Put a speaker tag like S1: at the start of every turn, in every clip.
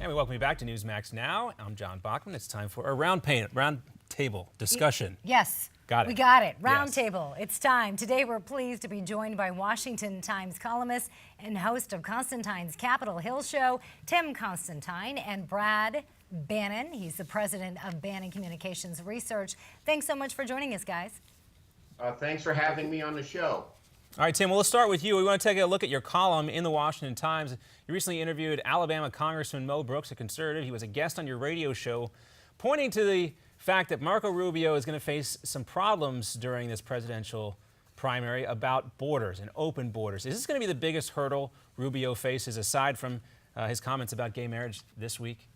S1: And we welcome you back to Newsmax Now. I'm John Bachman. It's time for a round table discussion.
S2: Yes.
S1: Got it.
S2: We got it. Round
S1: Yes.
S2: table. It's time. Today we're pleased to be joined by Washington Times columnist and host of Constantine's Capitol Hill Show, Tim Constantine, and Brad Bannon. He's the president of Bannon Communications Research. Thanks so much for joining us, guys.
S3: Thanks for having me on the show.
S1: All right, Tim, well, let's start with you. We want to take a look at your column in the Washington Times. You recently interviewed Alabama Congressman Mo Brooks, a conservative. He was a guest on your radio show, pointing to the fact that Marco Rubio is going to face some problems during this presidential primary about borders and open borders. Is this going to be the biggest hurdle Rubio faces, aside from his comments about gay marriage this week?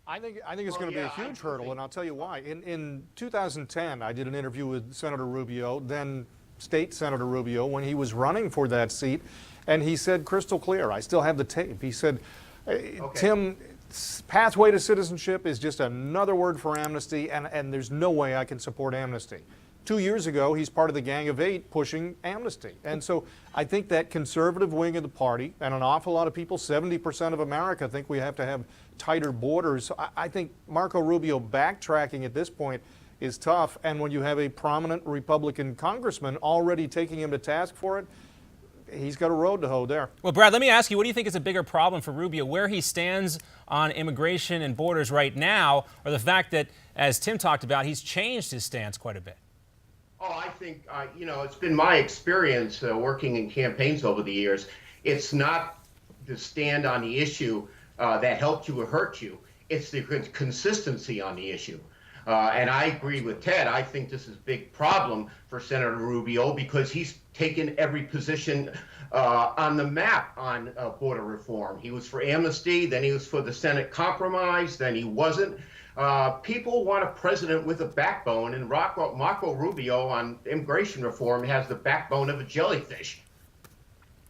S4: I think it's going to be a huge hurdle, and I'll tell you why. In 2010, I did an interview with Senator Rubio, then State Senator Rubio, when he was running for that seat, and he said crystal clear, I still have the tape, he said, Tim, pathway to citizenship is just another word for amnesty, and there's no way I can support amnesty. 2 years ago, he's part of the Gang of Eight pushing amnesty. And so I think that conservative wing of the party, and an awful lot of people, 70% of America, think we have to have tighter borders. I think Marco Rubio backtracking at this point is tough. And when you have a prominent Republican congressman already taking him to task for it, he's got a road to hoe there.
S1: Well, Brad, let me ask you, what do you think is a bigger problem for Rubio? Where he stands on immigration and borders right now, or the fact that, as Tim talked about, he's changed his stance quite a bit?
S3: Oh, I think, it's been my experience working in campaigns over the years. It's not the stand on the issue that helped you or hurt you. It's the consistency on the issue. And I agree with Ted. I think this is a big problem for Senator Rubio because he's taken every position on the map on border reform. He was for amnesty, then he was for the Senate compromise, then he wasn't. People want a president with a backbone, and Marco Rubio on immigration reform has the backbone of a jellyfish.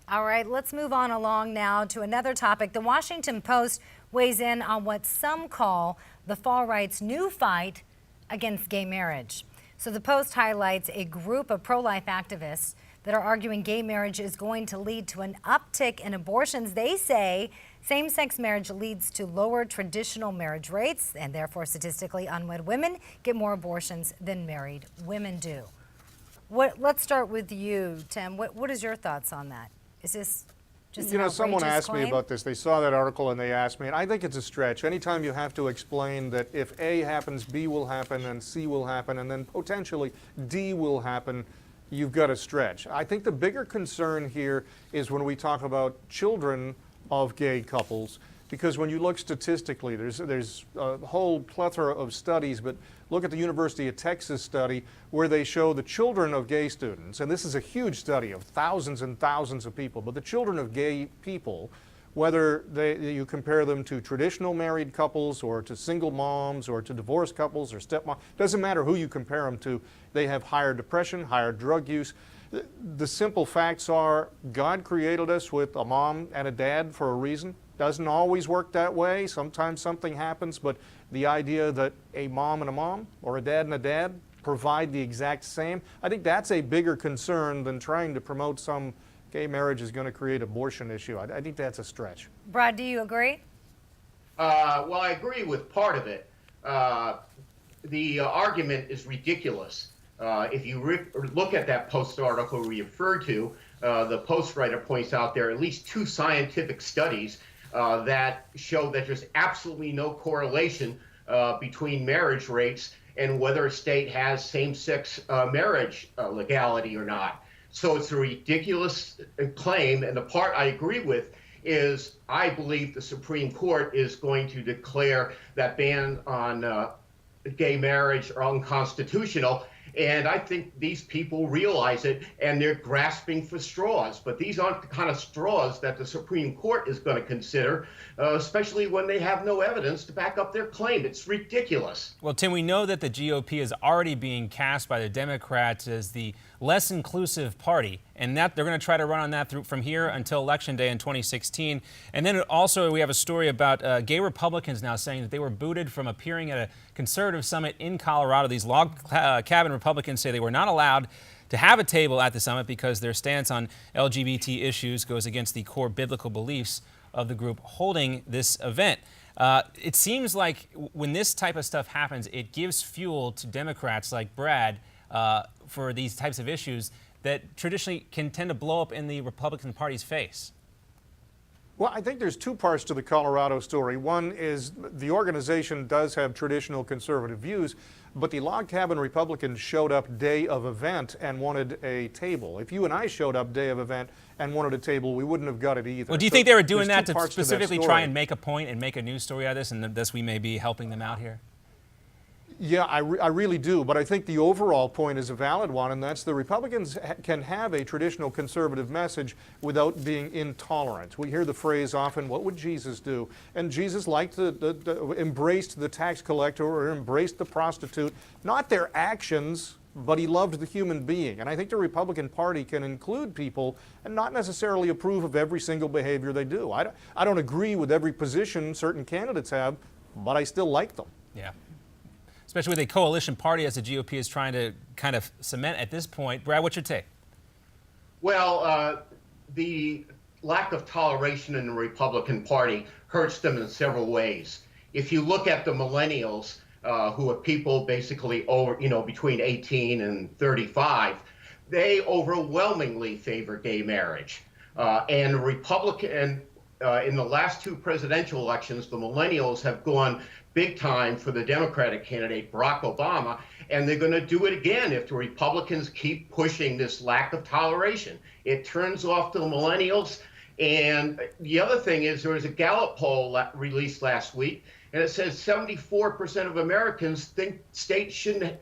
S2: All right, let's move on along now to another topic. The Washington Post weighs in on what some call the far right's new fight against gay marriage. So the Post highlights a group of pro-life activists that are arguing gay marriage is going to lead to an uptick in abortions. They say same-sex marriage leads to lower traditional marriage rates, and therefore statistically unwed women get more abortions than married women do. Let's start with you, Tim. What is your thoughts on that? Is this just an
S4: someone
S2: outrageous
S4: asked me
S2: claim?
S4: about this. They saw that article and they asked me, and I think it's a stretch. Anytime you have to explain that if A happens, B will happen, and C will happen, and then potentially D will happen, you've got to stretch. I think the bigger concern here is when we talk about children of gay couples, because when you look statistically, there's a whole plethora of studies, but look at the University of Texas study where they show the children of gay students, and this is a huge study of thousands and thousands of people, but the children of gay people, whether you compare them to traditional married couples or to single moms or to divorced couples or stepmoms, doesn't matter who you compare them to, they have higher depression, higher drug use. The simple facts are God created us with a mom and a dad for a reason. Doesn't always work that way. Sometimes something happens, but the idea that a mom and a mom or a dad and a dad provide the exact same, I think that's a bigger concern than trying to promote some gay marriage is going to create abortion issue. I think that's a stretch.
S2: Brad, do you agree?
S3: Well, I agree with part of it. The argument is ridiculous. If you look at that Post article we referred to, the Post writer points out there are at least 2 scientific studies that show that there's absolutely no correlation between marriage rates and whether a state has same-sex marriage legality or not. So it's a ridiculous claim, and the part I agree with is I believe the Supreme Court is going to declare that ban on gay marriage are unconstitutional. And I think these people realize it, and they're grasping for straws. But these aren't the kind of straws that the Supreme Court is going to consider, especially when they have no evidence to back up their claim. It's ridiculous.
S1: Well, Tim, we know that the GOP is already being cast by the Democrats as the less inclusive party, and that they're going to try to run on that from here until Election Day in 2016. And then also we have a story about gay Republicans now saying that they were booted from appearing at a conservative summit in Colorado. These log cabin Republicans say they were not allowed to have a table at the summit because their stance on LGBT issues goes against the core biblical beliefs of the group holding this event. It seems like when this type of stuff happens, it gives fuel to Democrats like Brad for these types of issues that traditionally can tend to blow up in the Republican Party's face.
S4: Well, I think there's two parts to the Colorado story. One is the organization does have traditional conservative views, but the log cabin Republicans showed up day of event and wanted a table. If you and I showed up day of event and wanted a table, we wouldn't have got it either.
S1: Well, do you think they were doing that to specifically try and make a point and make a news story out of this, and thus we may be helping them out here?
S4: Yeah, I really do, but I think the overall point is a valid one, and that's the Republicans can have a traditional conservative message without being intolerant. We hear the phrase often, what would Jesus do? And Jesus liked embraced the tax collector or embraced the prostitute, not their actions, but he loved the human being. And I think the Republican Party can include people and not necessarily approve of every single behavior they do. I don't agree with every position certain candidates have, but I still like them.
S1: Yeah. Especially with a coalition party as the GOP is trying to kind of cement at this point. Brad, what's your take?
S3: Well, the lack of toleration in the Republican Party hurts them in several ways. If you look at the millennials, who are people basically over, between 18 and 35, they overwhelmingly favor gay marriage. And in the last two presidential elections, the millennials have gone big time for the Democratic candidate, Barack Obama, and they're going to do it again if the Republicans keep pushing this lack of toleration. It turns off the millennials. And the other thing is there was a Gallup poll released last week, and it says 74% of Americans think states shouldn't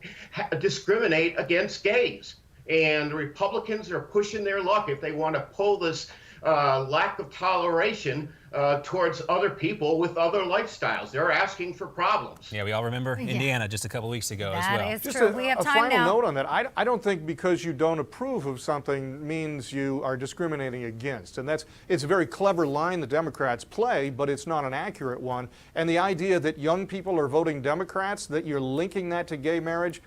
S3: discriminate against gays. And the Republicans are pushing their luck if they want to pull this lack of toleration towards other people with other lifestyles. They're asking for problems.
S1: Yeah, we all remember Indiana just a couple weeks ago as well.
S2: That is
S4: Just
S2: true. We have
S4: a
S2: time
S4: final
S2: now.
S4: note on that. I don't think because you don't approve of something means you are discriminating against. And it's a very clever line the Democrats play, but it's not an accurate one. And the idea that young people are voting Democrats, that you're linking that to gay marriage,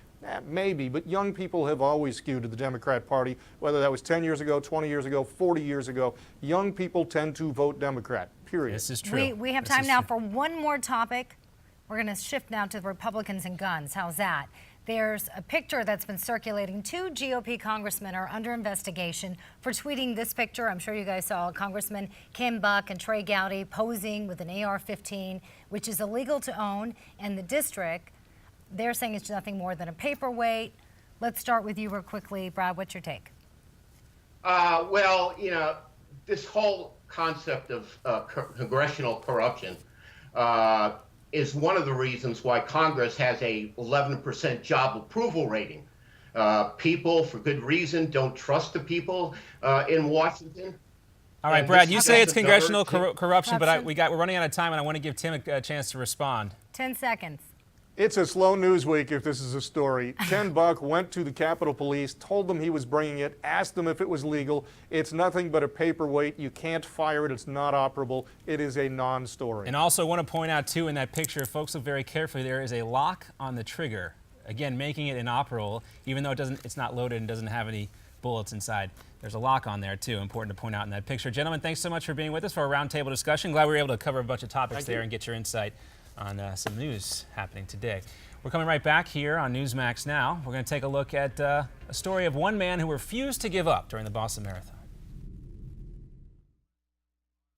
S4: maybe, but young people have always skewed to the Democrat Party, whether that was 10 years ago, 20 years ago, 40 years ago. Young people tend to vote Democrat, period.
S1: This is true.
S2: We have time now for one more topic. We're going to shift now to the Republicans and guns. How's that? There's a picture that's been circulating. Two GOP congressmen are under investigation for tweeting this picture. I'm sure you guys saw Congressman Ken Buck and Trey Gowdy posing with an AR-15, which is illegal to own in the district. They're saying it's nothing more than a paperweight. Let's start with you real quickly. Brad, what's your take?
S3: Well, this whole concept of congressional corruption is one of the reasons why Congress has a 11% job approval rating. People, for good reason, don't trust the people in Washington.
S1: All right, Brad, you say it's congressional corruption, but we're running out of time, and I want to give Tim a chance to respond.
S2: 10 seconds.
S4: It's a slow news week if this is a story. Ken Buck went to the Capitol Police, told them he was bringing it, asked them if it was legal. It's nothing but a paperweight. You can't fire it. It's not operable. It is a non-story.
S1: And also want to point out, too, in that picture, folks look very carefully, there is a lock on the trigger, again, making it inoperable, even though it's not loaded and doesn't have any bullets inside. There's a lock on there, too, important to point out in that picture. Gentlemen, thanks so much for being with us for a roundtable discussion. Glad we were able to cover a bunch of topics there and get your insight on some news happening today. We're coming right back here on Newsmax now. We're going to take a look at a story of one man who refused to give up during the Boston Marathon.